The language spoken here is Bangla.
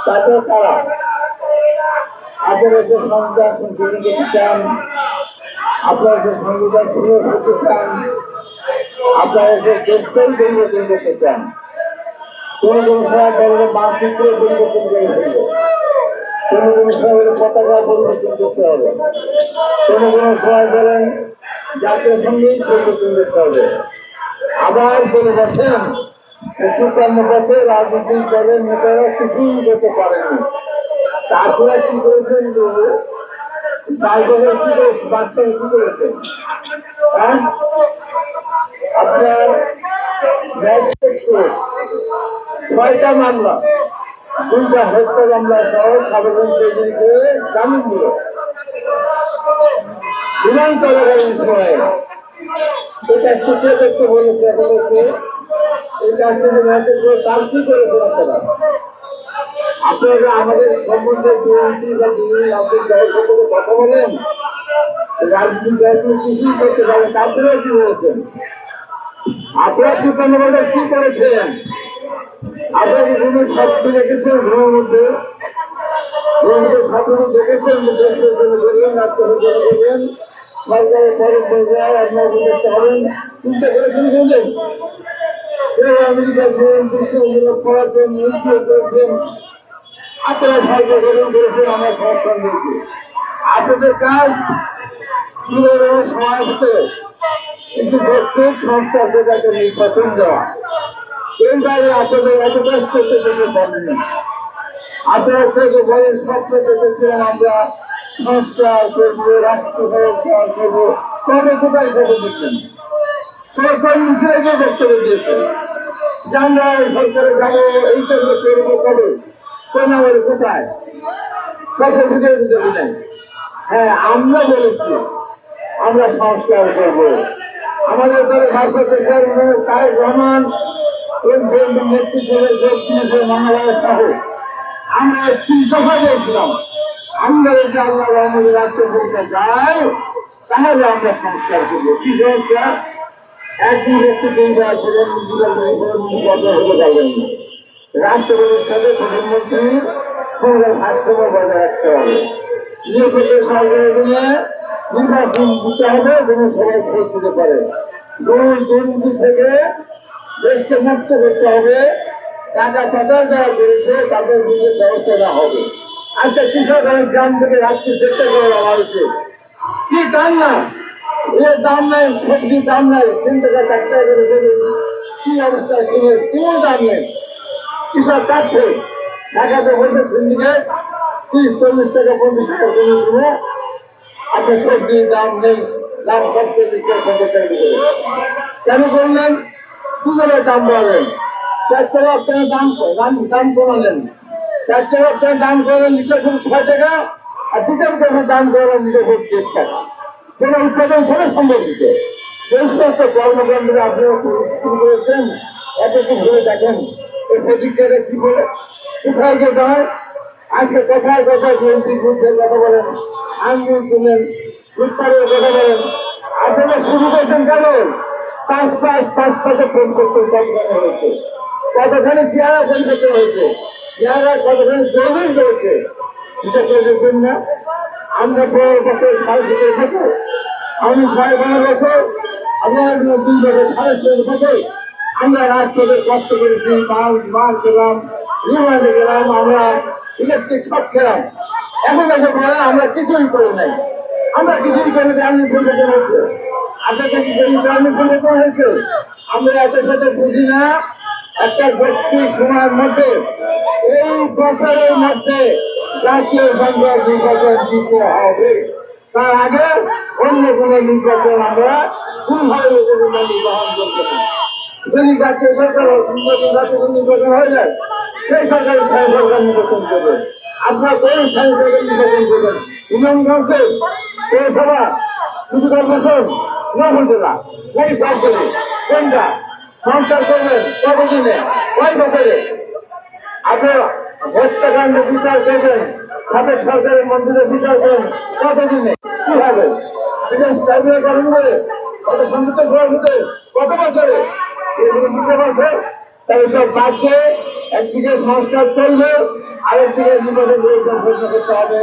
তারপর তারা আপনারা যে সংবিধান তৈরি করতে চান, আপনারা যে সংবিধান শুরু করতে চান, আপনারা যে দেশটাই পরিবর্তন করতে চান, কোন কোন সময় বড় মানচিত্র পরিবর্তন করে ফেলবে, কোন কোন সময় পতাকা পরিবর্তন করতে হবে, কোন কোন সময় বলেন জাতীয় সঙ্গীত পরিবর্তন করতে হবে। আবার বলে বসেন ৫৪ বছর রাজনৈতিক দলের নেতারা কিছুই করতে পারেনি। তারপরে কি করেছেন যে বাস্তবে কি করেছেন, হ্যাঁ আপনার ৬টা মামলা, 2টা হত্যা মামলা সহ সাবেক চৌধুরীকে জামিন দিল বিমান চলাকালীন সময়ে। এটা সূত্র করতে বলেছে আপনাদেরকে, এই কাজটি তার কি করেছেন আপনারা? আপনারা আমাদের সম্বন্ধে বিএনপি বা বিভিন্ন রাজনৈতিক দল সম্পর্কে কথা বলেন, রাজনৈতিক দলগুলো কিছুই করতে পারেন, তারপরেও কি বলেছেন? আপনারা ৫৪ বছর কি করেছেন? আপনারা কি কোনো স্বপ্ন দেখেছেন? ঘরের মধ্যে স্বপ্ন দেখেছেন যে দেশের জন্য করবেন, রাষ্ট্রের জন্য করবেন, সরকারের খরচ পর্যায়ে আপনারা করতে হবেন, চিন্তা করেছেন কোনদিন? আমেরিকা ছিলেন, বিশ্ববিদ্যালয় করার জন্য নিয়োগ করেছেন, আপনারা সরকার গঠন করেছেন, আমরা সমর্থন দিয়েছি। আপনাদের কাজ কিভাবে সময় হতে কিন্তু প্রত্যেক সংস্থার একটা নির্বাচন দেওয়া, এই বাইরে আপনাদের এত কাজ করতে যেতে পারেননি। আপনারা থেকে বড় স্বপ্ন দেখেছিলেন আমরা সংস্কার করবো, রাষ্ট্র সংস্কার করবো, তবে কোথায় খবর দিচ্ছেন? সরকার মিছিলে গিয়ে বক্তব্য দিয়েছে যে আমরা সরকারে যাবো, এই করবো, করবো, কবে কোন আমাদের কোথায় সরকার ভিতরে দিতে নাই। হ্যাঁ, আমরা বলেছি আমরা সংস্কার করবো। আমাদের দলে ভারপ্রাপ্ত চেয়ারম্যান তারেক রহমান নেতৃত্বে যোগ দিয়েছে মহালয়ের সহ আমরা ৩ দফা দিয়েছিলাম, আমরা যদি আল্লাহ রহমদের রাষ্ট্র পরীক্ষা যাই তাহলে আমরা সংস্কার করবো। কি সংস্কার? একদিন নেতৃত্ব ছিলেন হতে পারবেন না, রাষ্ট্রপতির সাথে প্রধানমন্ত্রীর ক্ষমতার ভারসাম্য বজায় রাখতে হবে, নিরপেক্ষ সরকারের জন্য নির্বাচন দিতে হবে যেন সবাই ভোট দিতে পারে, দুর্নীতি থেকে দেশকে মুক্ত করতে হবে, টাকা পাচার যারা করেছে তাদের বিরুদ্ধে ব্যবস্থা নেওয়া হবে। আজকে কৃষক অনেক গ্রাম থেকে রাষ্ট্রের চেষ্টা করে দেওয়া হয়েছে, কি দাম না এর দাম নাই, সবজির দাম নাই, ৩ টাকা ৪ টাকা করে দেবেন, কি অবস্থা শুনে কোনো দাম নেই, কৃষক কাটছে। ঢাকাতে বলছে সিন্ডিকেট ৩০-৪০ টাকা ৫০ টাকা কমে দেবো, আপনার সবজির দাম নেই, দাম কমতে কেন করলেন? দুজনের দাম বাড়ালেন, ৪ টাকা আপনার দাম কমালেন, ৪ টাকা আপনার দাম করালেন লিটার ৬ টাকা, আর ২ টাকা দাম করালেন লিটার ৩০ টাকা। যেটা উৎপাদন করে সম্ভব দিতে এই সমস্ত কর্মকাণ্ডে আপনারা শুরু করেছেন। এত কি ভেবে দেখেন এই প্রতিক্রিয়াটা কি বলে, কোথায় যে দাঁড়ায়? আজকে কথায় কথায় বিএনপির বিরুদ্ধে কথা বলেন, আন্দোলন তুলেন, উৎপাদনের কথা বলেন। আপনারা শুরু করেছেন কেন? ৫ ফোন করতে কতখানি হয়েছে, কতখানি চেহারা পরিবর্তন হয়েছে, চেহারা কতখানি জরুরি করেছে, হিসাব করে দেখবেন না? আমরা ১৫ বছর ১৭.৫ বছর, আমি ১৫ বছর, আপনার ২ বছর ১৬.৫ বছর আমরা রাজপথে কষ্ট করেছি, মাল গেলাম, রিমান্ডে গেলাম, আমরা ইলেকট্রিক শক খেলাম। এখন এসে বলে আমরা কিছুই করি নাই, আমরা কিছুই করি গ্রামীণ পরিবর্তন হয়েছে। আপনাদের কি গ্রামীণ পরিবর্তন হয়েছে? আমরা এত সাথে বুঝি না। একটা যৌক্তিক সময়ের মধ্যে এই বছরের মধ্যে জাতীয় সংসদ নির্বাচন দিতে হবে, তার আগে অন্য কোন নির্বাচন আমরা কোনভাবে গ্রহণ করতে না। যদি জাতীয় সরকার নির্বাচন হয়ে যায় সেই সরকার স্থায়ী সরকার নির্বাচন করবে। আপনার কোন স্থায়ী সরকার নির্বাচন করবেন? ইমামগঞ্জে পৌরসভা শুধু বছর নগর জেলা কোন সরকারে কোনটা সংস্কার করবেন? কতদিনে, কয় বছরে? আপনার হত্যাকাণ্ড বিচার করবেন, সাবেক সরকারের মন্ত্রীদের বিচার করেন কতদিনে, কিভাবে? করেন বলে কত সমৃদ্ধ করার হতে কত বছরে? এগুলো বুঝতে পারছে? তাই সব বাদ দিয়ে একদিকে সংস্কার চলবে, আরেকদিকে নির্বাচন ঘোষণা করতে হবে।